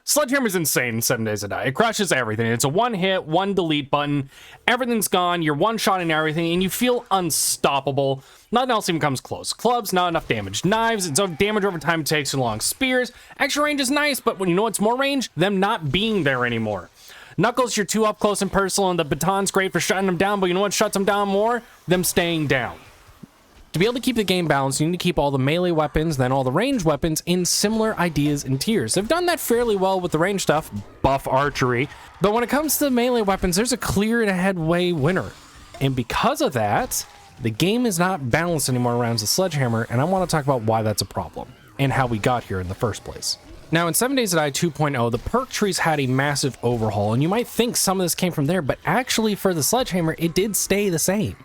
Sledgehammer's insane in 7 Days to Die. It crushes everything. It's a one hit, one delete button. Everything's gone. You're one-shotting everything, and you feel unstoppable. Nothing else even comes close. Clubs, not enough damage. Knives, it's damage over time takes too long. Spears, extra range is nice, but when you know what's more range? Them not being there anymore. Knuckles, you're too up close and personal, and the baton's great for shutting them down, but you know what shuts them down more? Them staying down. To be able to keep the game balanced, you need to keep all the melee weapons, then all the ranged weapons in similar ideas and tiers. They've done that fairly well with the ranged stuff, buff archery, but when it comes to melee weapons, there's a clear and ahead way winner. And because of that, the game is not balanced anymore around the Sledgehammer, and I want to talk about why that's a problem, and how we got here in the first place. Now, in 7 Days to Die 2.0, the perk trees had a massive overhaul, and you might think some of this came from there, but actually for the Sledgehammer, it did stay the same.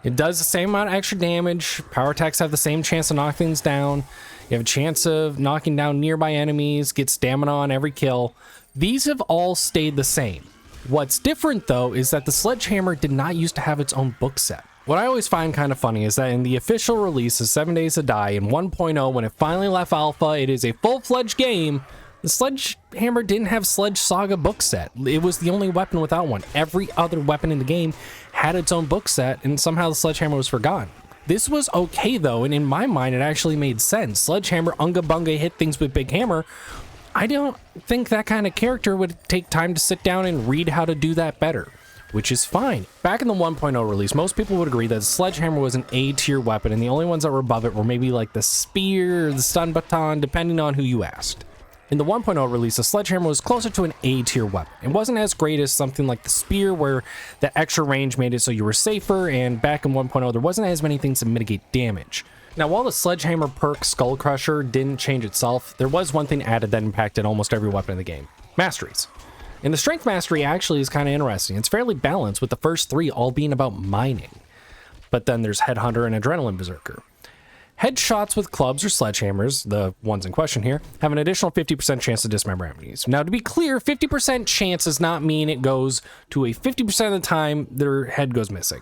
It does the same amount of extra damage. Power attacks have the same chance to knock things down. You have a chance of knocking down nearby enemies, get stamina on every kill. These have all stayed the same. What's different, though, is that the Sledgehammer did not used to have its own book set. What I always find kind of funny is that in the official release of 7 Days to Die in 1.0, when it finally left alpha, it is a full-fledged game. The Sledgehammer didn't have Sledge Saga book set. It was the only weapon without one. Every other weapon in the game had its own book set, and somehow the Sledgehammer was forgotten. This was okay, though, and in my mind, it actually made sense. Sledgehammer, Unga Bunga, hit things with Big Hammer. I don't think that kind of character would take time to sit down and read how to do that better, which is fine. Back in the 1.0 release, most people would agree that the Sledgehammer was an A-tier weapon, and the only ones that were above it were maybe like the Spear, the Stun Baton, depending on who you asked. In the 1.0 release, the Sledgehammer was closer to an A-tier weapon. It wasn't as great as something like the Spear, where the extra range made it so you were safer, and back in 1.0, there wasn't as many things to mitigate damage. Now, while the Sledgehammer perk Skull Crusher didn't change itself, there was one thing added that impacted almost every weapon in the game: masteries. And the Strength Mastery actually is kind of interesting. It's fairly balanced, with the first three all being about mining. But then there's Headhunter and Adrenaline Berserker. Headshots with clubs or sledgehammers, the ones in question here, have an additional 50% chance to dismember enemies. Now, to be clear, 50% chance does not mean it goes to a 50% of the time their head goes missing.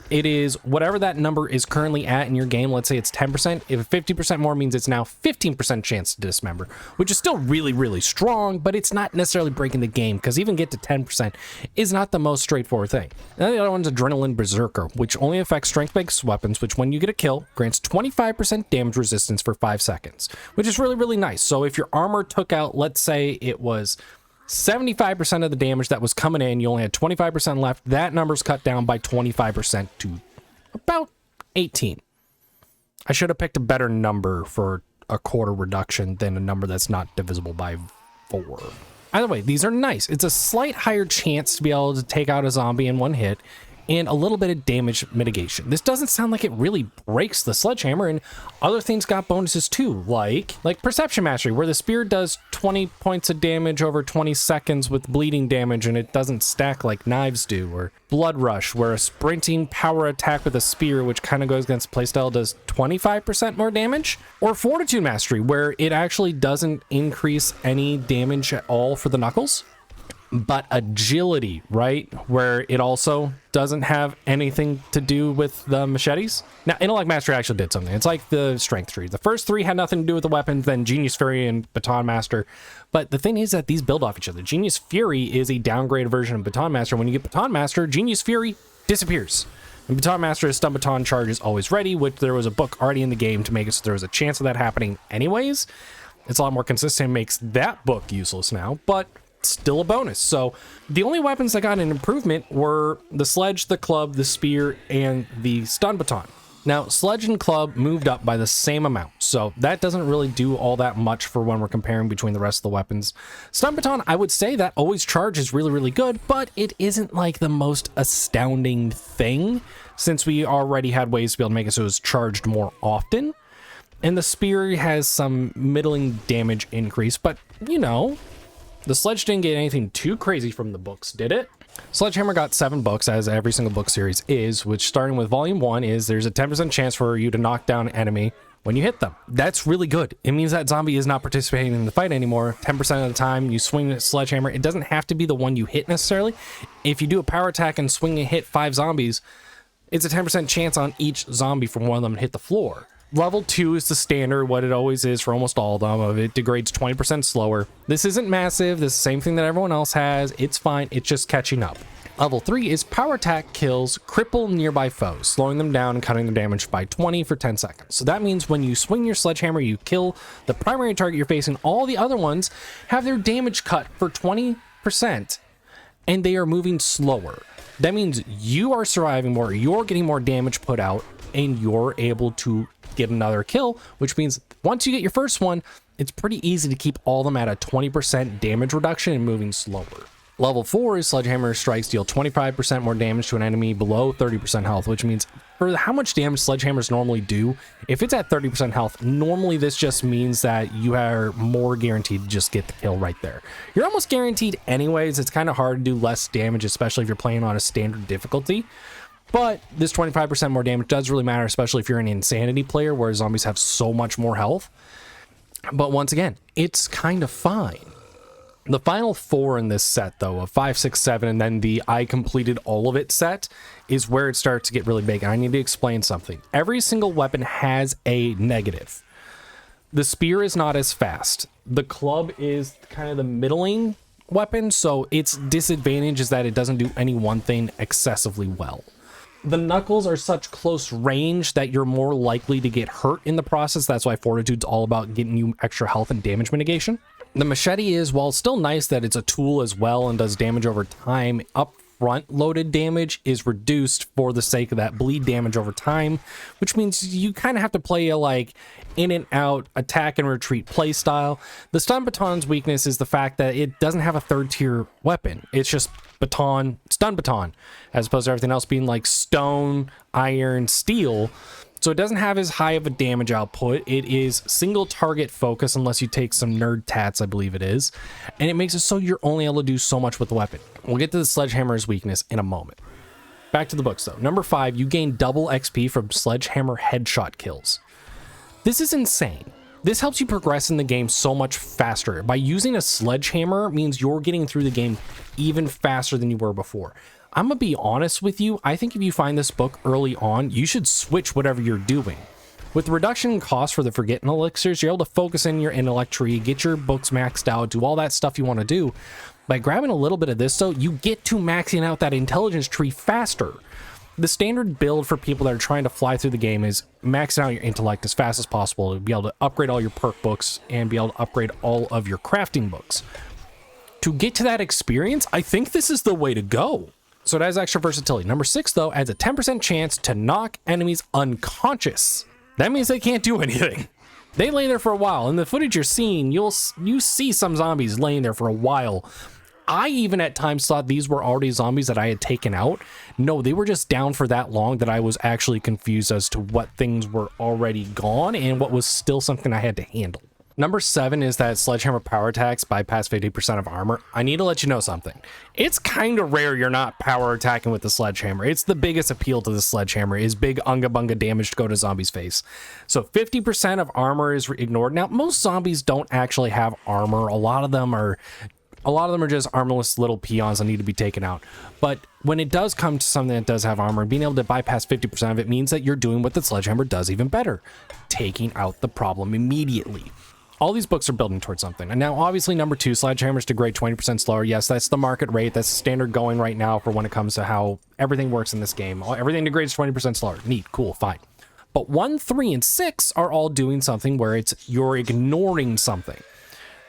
It is whatever that number is currently at in your game. Let's say it's 10%. If 50% more means it's now 15% chance to dismember, which is still really, really strong, but it's not necessarily breaking the game, because even get to 10% is not the most straightforward thing. And the other one's Adrenaline Berserker, which only affects strength-based weapons, which when you get a kill, grants 25% damage resistance for 5 seconds, which is really, really nice. So if your armor took out, let's say it was 75% of the damage that was coming in, you only had 25% left, that number's cut down by 25% to about 18. I should have picked a better number for a quarter reduction than a number that's not divisible by 4. Either way, these are nice. It's a slight higher chance to be able to take out a zombie in one hit, and a little bit of damage mitigation. This doesn't sound like it really breaks the Sledgehammer, and other things got bonuses too, like Perception Mastery, where the Spear does 20 points of damage over 20 seconds with bleeding damage, and it doesn't stack like knives do, or Blood Rush, where a sprinting power attack with a Spear, which kind of goes against playstyle, does 25% more damage, or Fortitude Mastery, where it actually doesn't increase any damage at all for the Knuckles, but Agility, right, where it also doesn't have anything to do with the machetes. Now, Intellect Mastery actually did something. It's like the Strength tree. The first 3 had nothing to do with the weapons, then Genius Fury and Baton Master. But the thing is that these build off each other. Genius Fury is a downgraded version of Baton Master. When you get Baton Master, Genius Fury disappears. And Baton Master is Stun Baton Charge is always ready, which there was a book already in the game to make it so there was a chance of that happening anyways. It's a lot more consistent, makes that book useless now, but still a bonus. So the only weapons that got an improvement were the Sledge, the Club, the Spear, and the Stun Baton. Now, Sledge and Club moved up by the same amount, so that doesn't really do all that much for when we're comparing between the rest of the weapons. Stun Baton, I would say that always charge is really, really good, but it isn't like the most astounding thing, since we already had ways to be able to make it so it was charged more often. And the Spear has some middling damage increase, but, you know, the Sledge didn't get anything too crazy from the books, did it? Sledgehammer got 7 books, as every single book series is, which starting with Volume 1 is there's a 10% chance for you to knock down an enemy when you hit them. That's really good. It means that zombie is not participating in the fight anymore. 10% of the time you swing a Sledgehammer. It doesn't have to be the one you hit necessarily. If you do a power attack and swing and hit 5 zombies, it's a 10% chance on each zombie for one of them to hit the floor. Level 2 is the standard, what it always is for almost all of them. It degrades 20% slower. This isn't massive. This is the same thing that everyone else has. It's fine. It's just catching up. Level 3 is power attack kills cripple nearby foes, slowing them down and cutting their damage by 20 for 10 seconds. So that means when you swing your sledgehammer, you kill the primary target you're facing. All the other ones have their damage cut for 20%, and they are moving slower. That means you are surviving more, you're getting more damage put out, and you're able to get another kill, which means once you get your first one, it's pretty easy to keep all of them at a 20% damage reduction and moving slower. Level 4 is Sledgehammer strikes deal 25% more damage to an enemy below 30% health, which means for how much damage Sledgehammers normally do, if it's at 30% health, normally this just means that you are more guaranteed to just get the kill right there. You're almost guaranteed anyways. It's kind of hard to do less damage, especially if you're playing on a standard difficulty. But this 25% more damage does really matter, especially if you're an insanity player where zombies have so much more health. But once again, it's kind of fine. The final 4 in this set, though, of 5, 6, 7, and then the I completed all of it set, is where it starts to get really big. And I need to explain something. Every single weapon has a negative. The spear is not as fast. The club is kind of the middling weapon, so its disadvantage is that it doesn't do any one thing excessively well. The knuckles are such close range that you're more likely to get hurt in the process. That's why Fortitude's all about getting you extra health and damage mitigation. The machete is, while still nice that it's a tool as well and does damage over time, up front loaded damage is reduced for the sake of that bleed damage over time, which means you kind of have to play a like in and out attack and retreat play style. The stun baton's weakness is the fact that it doesn't have a third tier weapon. It's just baton, stun baton, as opposed to everything else being like stone, iron, steel. So it doesn't have as high of a damage output. It is single target focus unless you take some nerd tats, I believe it is. And it makes it so you're only able to do so much with the weapon. We'll get to the Sledgehammer's weakness in a moment. Back to the books though. Number 5, you gain double XP from Sledgehammer headshot kills. This is insane. This helps you progress in the game so much faster. By using a sledgehammer means you're getting through the game even faster than you were before. I'm gonna be honest with you, I think if you find this book early on, you should switch whatever you're doing. With the reduction in cost for the Forgotten Elixirs, you're able to focus in your intellect tree, get your books maxed out, do all that stuff you want to do. By grabbing a little bit of this though, you get to maxing out that intelligence tree faster. The standard build for people that are trying to fly through the game is maxing out your intellect as fast as possible to be able to upgrade all your perk books and be able to upgrade all of your crafting books. To get to that experience, I think this is the way to go. So it has extra versatility. Number 6, though, adds a 10% chance to knock enemies unconscious. That means they can't do anything. They lay there for a while. In the footage you're seeing, you see some zombies laying there for a while. I even at times thought these were already zombies that I had taken out. No, they were just down for that long that I was actually confused as to what things were already gone and what was still something I had to handle. Number 7 is that Sledgehammer power attacks bypass 50% of armor. I need to let you know something. It's kind of rare you're not power attacking with the Sledgehammer. It's the biggest appeal to the Sledgehammer is big unga bunga damage to go to zombies' face. So 50% of armor is ignored. Now, most zombies don't actually have armor. A lot of them are just armorless little peons that need to be taken out. But when it does come to something that does have armor, being able to bypass 50% of it means that you're doing what the Sledgehammer does even better, taking out the problem immediately. All these books are building towards something. And now, obviously, number 2, Sledgehammers degrade 20% slower. Yes, that's the market rate. That's the standard going right now for when it comes to how everything works in this game. Everything degrades 20% slower. Neat, cool, fine. But 1, 3, and 6 are all doing something where you're ignoring something.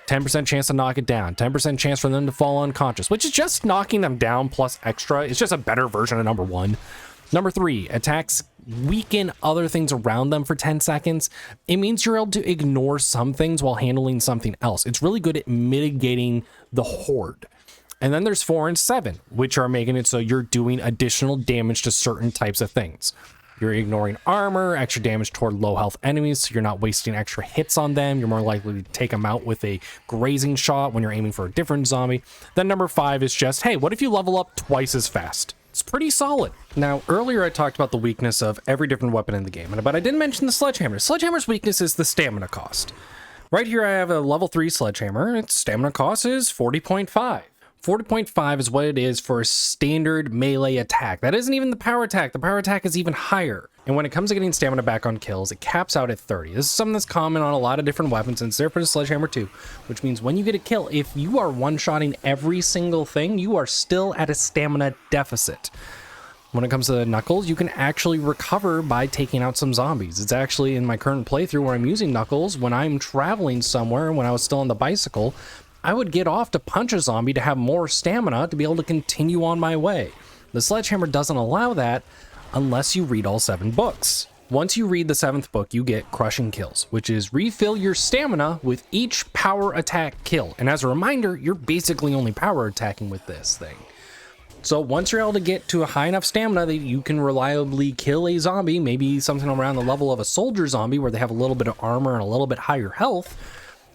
10% chance to knock it down. 10% chance for them to fall unconscious, which is just knocking them down plus extra. It's just a better version of number 1. Number 3, attacks weaken other things around them for 10 seconds. It means you're able to ignore some things while handling something else. It's really good at mitigating the horde. And then there's 4 and 7, which are making it so you're doing additional damage to certain types of things. You're ignoring armor, extra damage toward low health enemies, so you're not wasting extra hits on them. You're more likely to take them out with a grazing shot when you're aiming for a different zombie. Then number 5 is just, hey, what if you level up twice as fast? It's pretty solid. Now, earlier I talked about the weakness of every different weapon in the game, but I didn't mention the Sledgehammer. Sledgehammer's weakness is the stamina cost. Right here I have a level 3 Sledgehammer. Its stamina cost is 40.5. 40.5 is what it is for a standard melee attack. That isn't even the power attack. The power attack is even higher. And when it comes to getting stamina back on kills, it caps out at 30. This is something that's common on a lot of different weapons, and it's there for the Sledgehammer too, which means when you get a kill, if you are one-shotting every single thing, you are still at a stamina deficit. When it comes to the Knuckles, you can actually recover by taking out some zombies. It's actually in my current playthrough where I'm using Knuckles, when I'm traveling somewhere, when I was still on the bicycle, I would get off to punch a zombie to have more stamina to be able to continue on my way. The Sledgehammer doesn't allow that unless you read all 7 books. Once you read the 7th book, you get Crushing Kills, which is refill your stamina with each power attack kill. And as a reminder, you're basically only power attacking with this thing. So once you're able to get to a high enough stamina that you can reliably kill a zombie, maybe something around the level of a soldier zombie where they have a little bit of armor and a little bit higher health,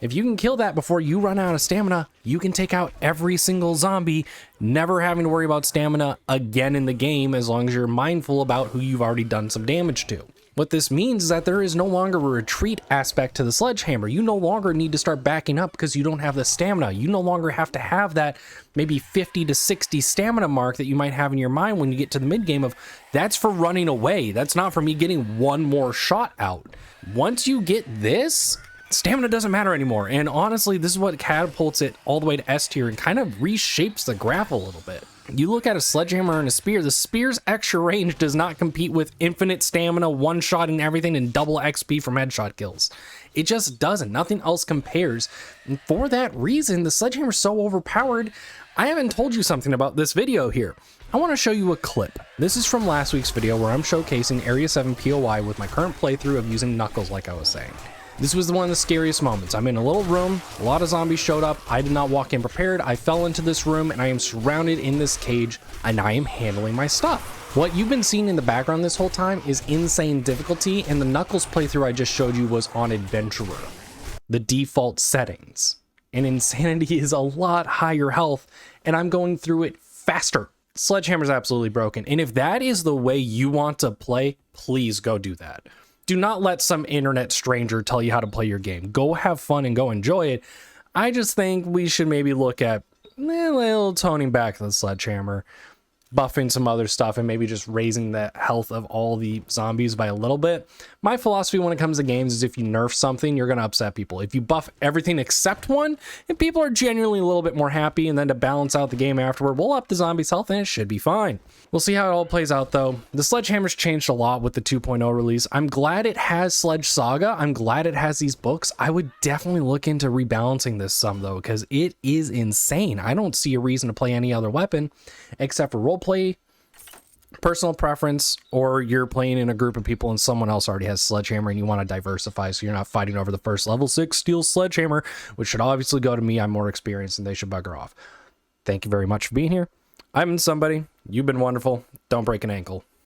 if you can kill that before you run out of stamina, you can take out every single zombie, never having to worry about stamina again in the game, as long as you're mindful about who you've already done some damage to. What this means is that there is no longer a retreat aspect to the Sledgehammer. You no longer need to start backing up because you don't have the stamina. You no longer have to have that maybe 50 to 60 stamina mark that you might have in your mind when you get to the mid game of, that's for running away. That's not for me getting one more shot out. Once you get this, stamina doesn't matter anymore, and honestly, this is what catapults it all the way to S tier and kind of reshapes the graph a little bit. You look at a Sledgehammer and a spear, the spear's extra range does not compete with infinite stamina, one-shotting everything, and double XP from headshot kills. It just doesn't. Nothing else compares, and for that reason, the Sledgehammer's so overpowered. I haven't told you something about this video here. I want to show you a clip. This is from last week's video where I'm showcasing Area 7 POI with my current playthrough of using Knuckles, like I was saying. This was one of the scariest moments. I'm in a little room, a lot of zombies showed up, I did not walk in prepared, I fell into this room, and I am surrounded in this cage, and I am handling my stuff. What you've been seeing in the background this whole time is insane difficulty, and the Knuckles playthrough I just showed you was on Adventurer, the default settings. And Insanity is a lot higher health, and I'm going through it faster. Sledgehammer's absolutely broken, and if that is the way you want to play, please go do that. Do not let some internet stranger tell you how to play your game. Go have fun and go enjoy it. I just think we should maybe look at a little toning back the Sledgehammer, buffing some other stuff, and maybe just raising the health of all the zombies by a little bit. My philosophy when it comes to games is if you nerf something, you're going to upset people. If you buff everything except one, and people are genuinely a little bit more happy, and then to balance out the game afterward, we'll up the zombies' health and it should be fine. We'll see how it all plays out though. The Sledgehammer's changed a lot with the 2.0 release. I'm glad it has Sledge Saga. I'm glad it has these books. I would definitely look into rebalancing this some though, because it is insane. I don't see a reason to play any other weapon except for roleplay, personal preference, or you're playing in a group of people and someone else already has Sledgehammer and you want to diversify so you're not fighting over the first level 6 steel Sledgehammer, which should obviously go to me. I'm more experienced and they should bugger off. Thank you very much for being here. I've been somebody. You've been wonderful. Don't break an ankle.